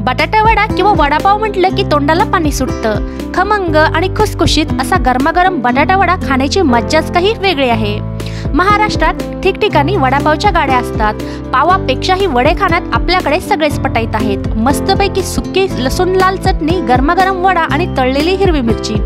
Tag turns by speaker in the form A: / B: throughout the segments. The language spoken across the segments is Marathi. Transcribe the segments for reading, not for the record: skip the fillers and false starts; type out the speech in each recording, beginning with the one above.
A: बटाटा वडा किंवा वडापाव म्हटलं की तोंडाला पाणी सुटतं। खमंग आणि खुसखुशीत असा गरमागरम बटाटा वडा खाण्याची मज्जाच काही वेगळी आहे। महाराष्ट्रात ठिकठिकाणी वडापावच्या गाड्या असतात। पावापेक्षाही वडे खाण्यात आपल्याकडे सगळेच पटाईत आहेत। मस्तपैकी सुकी लसूण लाल चटणी, गरमागरम वडा आणि तळलेली हिरवी मिरची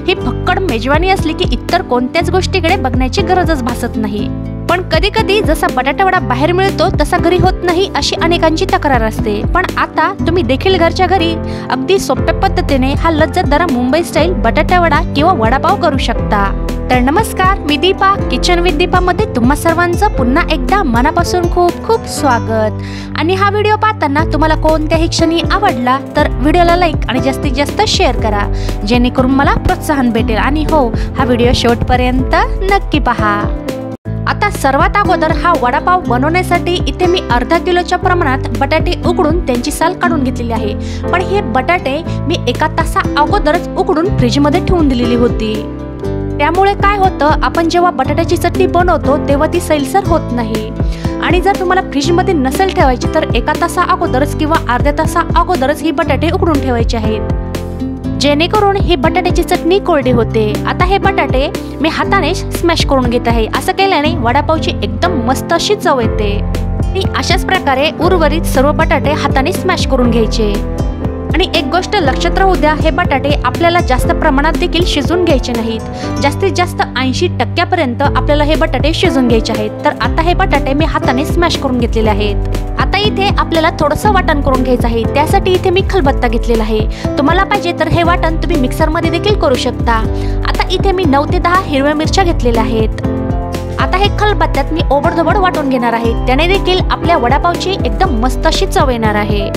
A: ही फक्कड मेजवानी असली की इतर कोणत्याच गोष्टीकडे बघण्याची गरजच भासत नाही। पण कधी कधी जसा बटाटा वडा बाहेर मिळतो तसा घरी होत नाही अशी अनेकांची तक्रार असते। पण आता तुम्ही देखील घरच्या घरी अगदी सोप्या पद्धतीने हा लज्जतदार मुंबई स्टाईल बटाटा वडा किंवा वडापाव करू शकता। तर नमस्कार, मी दीपा, किचन विथ दीपा मध्ये तुम्हा सर्वांचं पुन्हा एकदा मनापासून खूप खूप स्वागत। आणि हा व्हिडिओ पाहताना तुम्हाला कोणत्याही क्षणी आवडला तर व्हिडिओला लाईक आणि जास्तीत जास्त शेअर करा, जेणेकरून मला प्रोत्साहन भेटेल। आणि हो, हा व्हिडिओ शेवटपर्यंत नक्की पहा। आता सर्वात अगोदर हा वडापाव बनवण्यासाठी इथे मी अर्धा किलोच्या प्रमाणात बटाटे उकडून त्यांची साल काढून घेतलेली आहे। पण हे बटाटे मी 1 तासा अगोदरच उकडून फ्रीजमध्ये ठेवून दिलेली होती। त्यामुळे काय होतं, आपण जेव्हा बटाट्याची चटणी बनवतो तेव्हा ती सैलसर होत नाही। आणि जर तुम्हाला फ्रीजमध्ये नसेल ठेवायची तर 1 तासा अगोदरच किंवा अर्ध्या तासा अगोदरच ही बटाटे उकडून ठेवायचे आहेत, जेणेकरून ही बटाट्याची चटणी कोरडी होते। आता हे बटाटे मी हाताने स्मॅश करून घेत आहे। असं केल्याने वडापावची एकदम मस्त अशी चव येते। आणि अशाच प्रकारे उर्वरित सर्व बटाटे हाताने स्मॅश करून घ्यायचे। आणि एक गोष्ट लक्षात राहू द्या, हे बटाटे आपल्याला जास्त प्रमाणात देखील शिजून घ्यायचे नाहीत। जास्तीत जास्त 80% आपल्याला हे बटाटे शिजून घ्यायचे आहेत। तर आता हे बटाटे मी हाताने स्मॅश करून घेतलेले आहेत। आता इथे आपल्याला थोडंसं वाटण करून घ्यायचं आहे। त्यासाठी इथे मी खलबत्ता घेतलेला आहे। तुम्हाला पाहिजे तर हे वाटण तुम्ही मिक्सरमध्ये देखील करू शकता। आता इथे मी 9 ते 10 हिरव्या मिरच्या घेतलेल्या आहेत। आता हे खलबत्त्यात मी ओबडधोबड वाटून घेणार आहे, त्याने देखील आपल्या वडापावची एकदम मस्त अशी चव येणार आहे।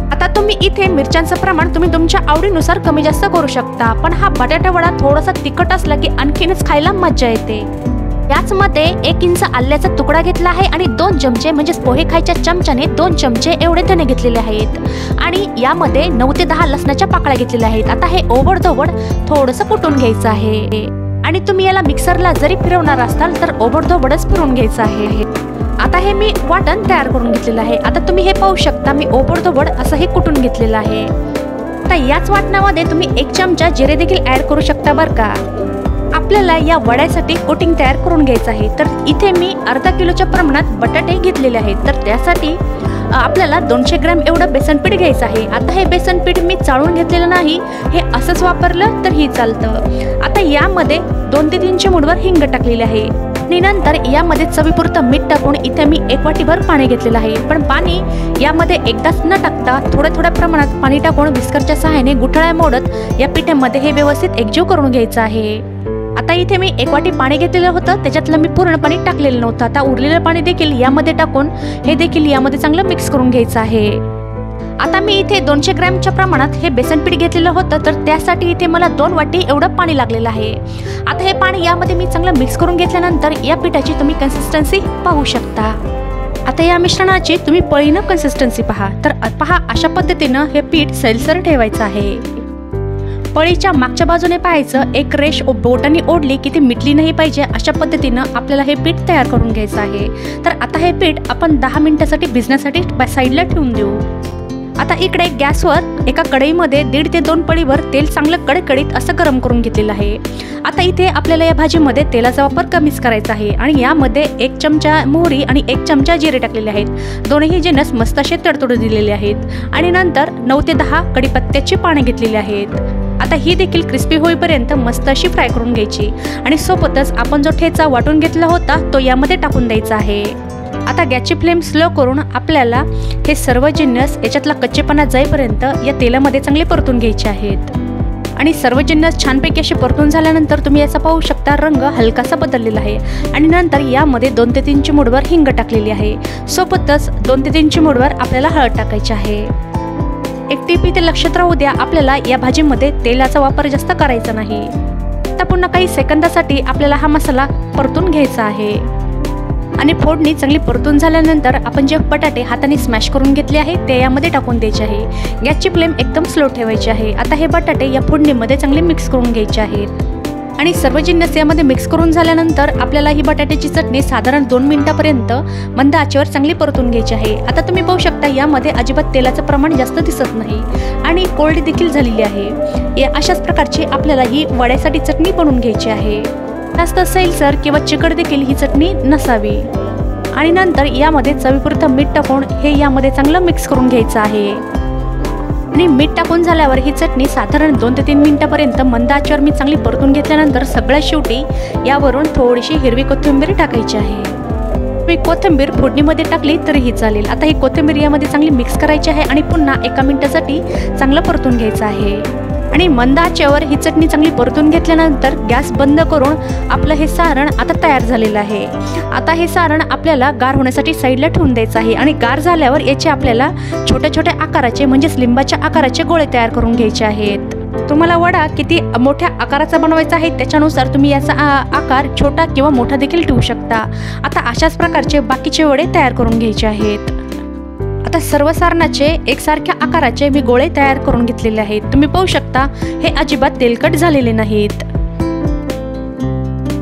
A: आता तुम्ही इथे मिरच्यांचं प्रमाण तुम्ही तुमच्या आवडीनुसार कमी जास्त करू शकता। पण हा बटाटा वडा थोडासा तिखट असला की आणखीनच खायला मज्जा येते। याचमध्ये 1 इंच आल्याचा तुकडा घेतला आहे आणि 2 चमचे म्हणजे पोहे खायच्या चमच्याने 2 चमचे एवढे धने घेतलेले आहेत। आणि यामध्ये 9 ते 10 लसणाच्या पाकळ्या घेतलेल्या आहेत। आता हे ओबडधोबड थोडंसं कुटून घ्यायचं आहे। आणि तुम्ही याला मिक्सरला जरी फिरवणार असाल तर ओबडधोबडच फिरवून घ्यायचं आहे। आता हे मी वाटण तयार करून घेतलेलं आहे। आता तुम्ही हे पाहू शकता, मी ओबडधोबड असं हे कुटून घेतलेलं आहे। आता याच वाटणामध्ये तुम्ही 1 चमचा जिरे देखील ऍड करू शकता बरं का। आपल्याला या वड्यासाठी कोटिंग तयार करून घ्यायचं आहे। तर इथे मी अर्धा किलोच्या प्रमाणात बटाटे घेतलेले आहेत। तर त्यासाठी आपल्याला 200 ग्रॅम एवढं बेसन पीठ घ्यायचं आहे। आता हे बेसन पीठ मी चाळून घेतलेलं नाही, हे असंच वापरलं तरीही चालतं। आता यामध्ये 2 ते 3 चिमूटभर हिंग टाकलेले आहे। आणि नंतर यामध्ये चवीपुरतं मीठ टाकून इथे मी 1 वाटीभर पाणी घेतलेलं आहे। पण पाणी यामध्ये एकदाच न टाकता थोड्या प्रमाणात पाणी टाकून विस्करच्या सहाय्याने गुठळ्या मोडत या पिठामध्ये हे व्यवस्थित एकजीव करून घ्यायचं आहे। आता इथे मी 1 वाटी पाणी घेतलेलं होतं, त्याच्यातलं मी पूर्ण पाणी टाकलेलं नव्हतं। आता उरलेलं पाणी देखील यामध्ये टाकून हे देखील यामध्ये चांगलं मिक्स करून घ्यायचं आहे। आता मी इथे 200 ग्रॅमच्या प्रमाणात हे बेसन पीठ घेतलेलं होतं, तर त्यासाठी इथे मला 2 वाटी एवढं पाणी लागलेलं आहे। आता हे पाणी यामध्ये मी चांगलं मिक्स करून घेतल्यानंतर या पिठाची तुम्ही कन्सिस्टन्सी पाहू शकता। आता या मिश्रणाची तुम्ही पळीनं कन्सिस्टन्सी पहा। तर पहा, अशा पद्धतीनं हे पीठ सैलसर ठेवायचं आहे। पळीच्या मागच्या बाजूने पाहायचं, एक रेष बोटांनी ओढली की ती मिटली नाही पाहिजे, अशा पद्धतीनं आपल्याला हे पीठ तयार करून घ्यायचं आहे। तर आता हे पीठ आपण 10 मिनिटासाठी भिजण्यासाठी साईडला ठेवून देऊ। आता इकडे गॅसवर एका कढईमध्ये 1.5 ते 2 पळीवर तेल चांगलं कडकडीत असं गरम करून घेतलेलं आहे। आता इथे आपल्याला या भाजीमध्ये तेलाचा वापर कमीच करायचा आहे। आणि यामध्ये 1 चमचा मोहरी आणि 1 चमचा जिरे टाकलेले आहेत। दोन्ही जिन्नस मस्त असे तडतडू दिलेले आहेत। आणि नंतर 9 ते 10 कढीपत्त्याची पाने घेतलेली आहेत। आता ही देखील क्रिस्पी होईपर्यंत मस्त अशी फ्राय करून घ्यायची। आणि सोबतच आपण जो ठेचा वाटून घेतला होता तो यामध्ये टाकून द्यायचा आहे। आता गॅसची फ्लेम स्लो करून आपल्याला हे सर्व जिन्नस याच्यातला कच्चेपणा जाईपर्यंत या तेलामध्ये चांगले परतून घ्यायचे आहेत। आणि सर्व जिन्नस छानपैकी असे परतून झाल्यानंतर तुम्ही याचा पाहू शकता, रंग हलकासा बदललेला आहे। आणि नंतर यामध्ये 2 ते 3 चिमूटभर हिंग टाकलेली आहे। सोबतच 2 ते 3 चिमूटभर आपल्याला हळद टाकायची आहे। एक टीप इथे लक्षात राहू द्या, आपल्याला या भाजीमध्ये तेलाचा वापर जास्त करायचा नाही। आता पुन्हा काही सेकंदासाठी आपल्याला हा मसाला परतून घ्यायचा आहे। आणि फोडणी चांगली परतून झाल्यानंतर आपण जे बटाटे हाताने स्मॅश करून घेतले आहे ते यामध्ये टाकून द्यायचे आहे। गॅसची फ्लेम एकदम स्लो ठेवायची आहे। आता हे बटाटे या फोडणीमध्ये चांगले मिक्स करून घ्यायचे आहेत। आणि सर्व जिन्नस यामध्ये मिक्स करून झाल्यानंतर आपल्याला ही बटाट्याची चटणी साधारण 2 मिनिटांपर्यंत मंद आचेवर चांगली परतून घ्यायची आहे। आता तुम्ही पाहू शकता यामध्ये अजिबात तेलाचं प्रमाण जास्त दिसत नाही आणि कोरडी देखील झालेली आहे। अशाच प्रकारची आपल्याला ही वड्यासाठी चटणी बनवून घ्यायची आहे। जास्त सैलसर किंवा चिकट देखील ही चटणी नसावी। आणि नंतर यामध्ये चवीपुरतं मीठ टाकून हे यामध्ये चांगलं मिक्स करून घ्यायचं आहे। आणि मीठ टाकून झाल्यावर ही चटणी साधारण 2 ते 3 मिनिटांपर्यंत मंद आचेवर मी चांगली परतून घेतल्यानंतर सगळ्यात शेवटी यावरून थोडीशी हिरवी कोथिंबीर टाकायची आहे। मी कोथिंबीर फोडणीमध्ये टाकली तरीही चालेल। आता ही कोथिंबीर यामध्ये चांगली मिक्स करायची आहे आणि पुन्हा 1 मिनिटासाठी चांगलं परतून घ्यायचं आहे। आणि मंद आचेवर ही चटणी चांगली परतून घेतल्यानंतर गॅस बंद करून आपलं हे सारण आता तयार झालेलं आहे। आता हे सारण आपल्याला गार होण्यासाठी साईडला ठेवून द्यायचं आहे आणि गार झाल्यावर याचे आपल्याला छोट्या छोट्या आकाराचे म्हणजेच लिंबाच्या आकाराचे गोळे तयार करून घ्यायचे आहेत। तुम्हाला वडा किती मोठ्या आकाराचा बनवायचा आहे त्याच्यानुसार तुम्ही याचा आकार छोटा किंवा मोठा देखील ठेवू शकता। आता अशाच प्रकारचे बाकीचे वडे तयार करून घ्यायचे आहेत। आता सर्व सारणाचे एकसारख्या आकाराचे मी गोळे तयार करून घेतलेले आहेत। तुम्ही पाहू शकता हे अजिबात तेलकट झालेले नाहीत।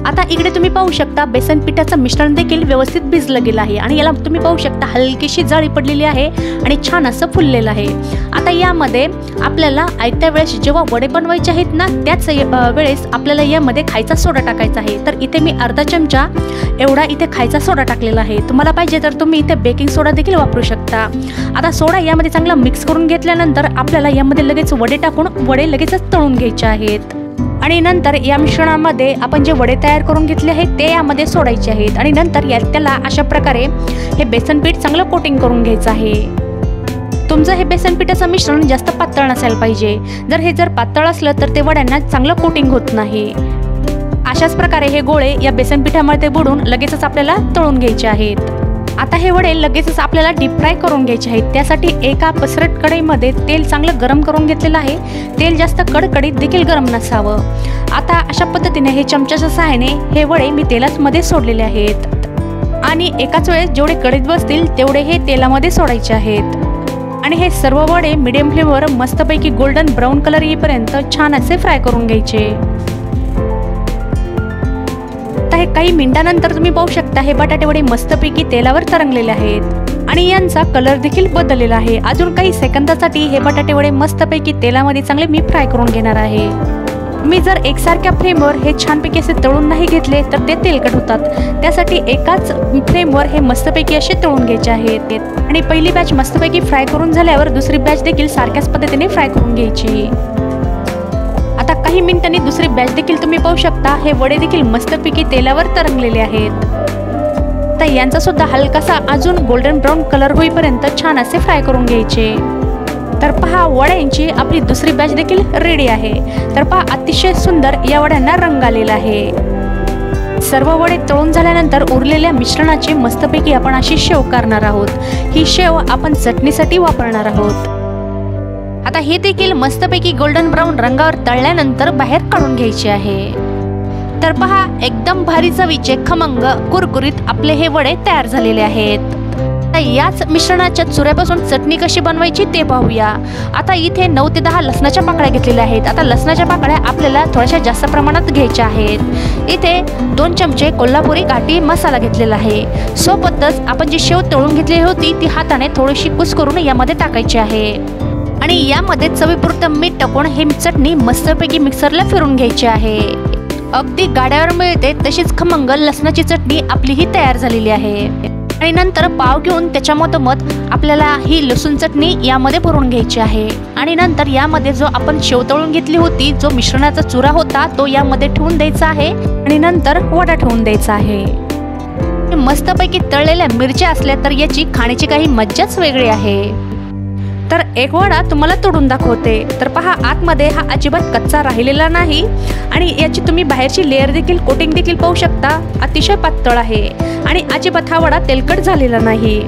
A: आता इकडे तुम्ही पाहू शकता बेसन पिठाचं मिश्रण देखील व्यवस्थित भिजलं गेलं आहे आणि याला तुम्ही पाहू शकता हलकीशी जाळी पडलेली आहे आणि छान असं फुललेलं आहे। आता यामध्ये आपल्याला आयत्या वेळेस जेव्हा वडे बनवायचे आहेत ना त्याच वेळेस आपल्याला यामध्ये खायचा सोडा टाकायचा आहे। तर इथे मी अर्धा चमचा एवढा इथे खायचा सोडा टाकलेला आहे। तुम्हाला पाहिजे तर तुम्ही इथे बेकिंग सोडा देखील वापरू शकता। आता सोडा यामध्ये चांगला मिक्स करून घेतल्यानंतर आपल्याला यामध्ये लगेच वडे टाकून वडे लगेचच तळून घ्यायचे आहेत। आणि नंतर या मिश्रणामध्ये आपण जे वडे तयार करून घेतले आहेत ते यामध्ये सोडायचे आहेत आणि नंतर त्याला अशा प्रकारे हे बेसन पीठ चांगलं कोटिंग करून घ्यायचं आहे। तुमचं हे बेसन पिठाचं मिश्रण जास्त पातळ नसायला पाहिजे। जर पातळ असलं तर ते वड्यांना चांगलं कोटिंग होत नाही। अशाच प्रकारे हे गोळे या बेसन पिठामध्ये बुडून लगेचच आपल्याला तळून घ्यायचे आहेत। आता हे वडे लगेचच आपल्याला डीप फ्राय करून घ्यायचे आहेत। त्यासाठी एका पसरट कढईमध्ये तेल चांगलं गरम करून घेतलेलं आहे। तेल जास्त कडकडीत देखील गरम नसावं। आता अशा पद्धतीने हे चमच्याच्या सहाय्याने हे वडे मी तेलामध्ये सोडलेले आहेत आणि एकाच वेळेस जेवढे कढईत बसतील तेवढे हे तेलामध्ये सोडायचे आहेत। आणि हे सर्व वडे मीडियम फ्लेमवर मस्तपैकी गोल्डन ब्राऊन कलर येईपर्यंत छान असे फ्राय करून घ्यायचे। हे काही मिनिटांनंतर तुम्ही पाहू शकता हे बटाटे वडे मस्तपैकी तेलावर तरंगलेले आहेत आणि यांचा कलर देखील बदललेला आहे। अजून काही सेकंदासाठी हे बटाटे वडे मस्तपैकी तेलामध्ये चांगले मी फ्राय करून घेणार आहे। मी जर एकसारख्या फ्लेमवर हे छानपैकी असे तळून नाही घेतले तर ते तेलकट होतात। त्यासाठी एकाच फ्लेमवर हे मस्तपैकी असे तळून घ्यायचे आहेत आणि पहिली बॅच मस्तपैकी फ्राय करून झाल्यावर दुसरी बॅच देखील सारख्याच पद्धतीने फ्राय करून घ्यायची। आता काही मिनिटांनी दुसरी बॅच देखील तुम्ही पाहू शकता हे वडे देखील मस्तपैकी तेलावर तरंगलेले आहेत। तर यांचा सुद्धा हलकासा अजून गोल्डन ब्राऊन कलर होईपर्यंत छान असे फ्राय करून घ्यायचे। तर पहा वड्यांची आपली दुसरी बॅच देखील रेडी आहे। तर पहा अतिशय सुंदर या वड्यांना रंग आलेला आहे। सर्व वडे तळून झाल्यानंतर उरलेल्या मिश्रणाची मस्तपैकी आपण अशी शेव करणार आहोत। ही शेव आपण चटणीसाठी वापरणार आहोत। आता हे देखील मस्तपैकी गोल्डन ब्राऊन रंगावर तळल्यानंतर बाहेर काढून घ्यायचे आहे। तर पहा एकदम भारी चवीचे खमंग कुरकुरीत आपले हे वडे तयार झालेले आहेत। तर याच मिश्रणाच्या चुऱ्यापासून चटणी कशी बनवायची ते पाहूया। आता इथे 9 ते 10 लसणाच्या पाकळ्या घेतलेल्या आहेत। आता लसणाच्या पाकळ्या आपल्याला थोड्याशा जास्त प्रमाणात घ्यायच्या आहेत। इथे 2 चमचे कोल्हापुरी घाटी मसाला घेतलेला आहे। सोबतच आपण जी शेव तळून घेतली होती ती हाताने थोडीशी कुस्करून यामध्ये टाकायची आहे आणि यामध्ये चवीपुरतं मीठ टाकून ही चटणी मस्तपैकी मिक्सरला फिरून घ्यायची आहे। अगदी गाड्यावर मिळते तशीच खमंग लसणाची चटणी आपली ही तयार झालेली आहे। आणि नंतर पाव घेऊन त्याच्या मधोमध आपल्याला ही लसूण चटणी यामध्ये भरून घ्यायची आहे आणि नंतर यामध्ये जो आपण शेव तळून घेतली होती जो मिश्रणाचा चुरा होता तो यामध्ये ठेवून द्यायचा आहे आणि नंतर वडा ठेवून द्यायचा आहे। मस्तपैकी तळलेल्या मिरच्या असल्या तर याची खाण्याची काही मज्जाच वेगळी आहे। तर एक वडा तुम्हाला तोडून दाखवते। तर पहा आतमध्ये हा अजिबात कच्चा राहिलेला नाही आणि याची तुम्ही बाहेरची लेअर देखील कोटिंग देखील पाहू शकता अतिशय पातळ आहे आणि अजिबात हा वडा तेलकट झालेला नाही।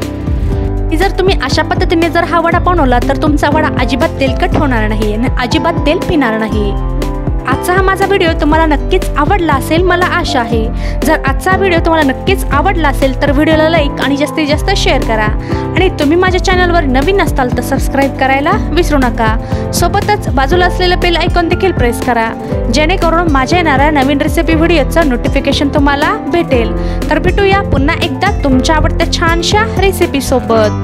A: जर तुम्ही अशा पद्धतीने हा वडा बनवला तर तुमचा वडा अजिबात तेलकट होणार नाही आणि अजिबात तेल पिणार नाही। आजचा हा माझा व्हिडिओ तुम्हाला नक्कीच आवडला असेल मला आशा आहे। जर आजचा व्हिडिओ तुम्हाला नक्कीच आवडला असेल तर व्हिडिओला लाईक आणि जास्तीत जास्त शेअर करा आणि तुम्ही माझ्या चॅनलवर नवीन असाल तर सबस्क्राईब करायला विसरू नका। सोबतच बाजूला असलेलं बेल आयकॉन देखील प्रेस करा जेणेकरून माझ्या येणाऱ्या नवीन रेसिपी व्हिडिओचं नोटिफिकेशन तुम्हाला भेटेल। तर भेटूया पुन्हा एकदा तुमच्या आवडत्या छानशा रेसिपी सोबत।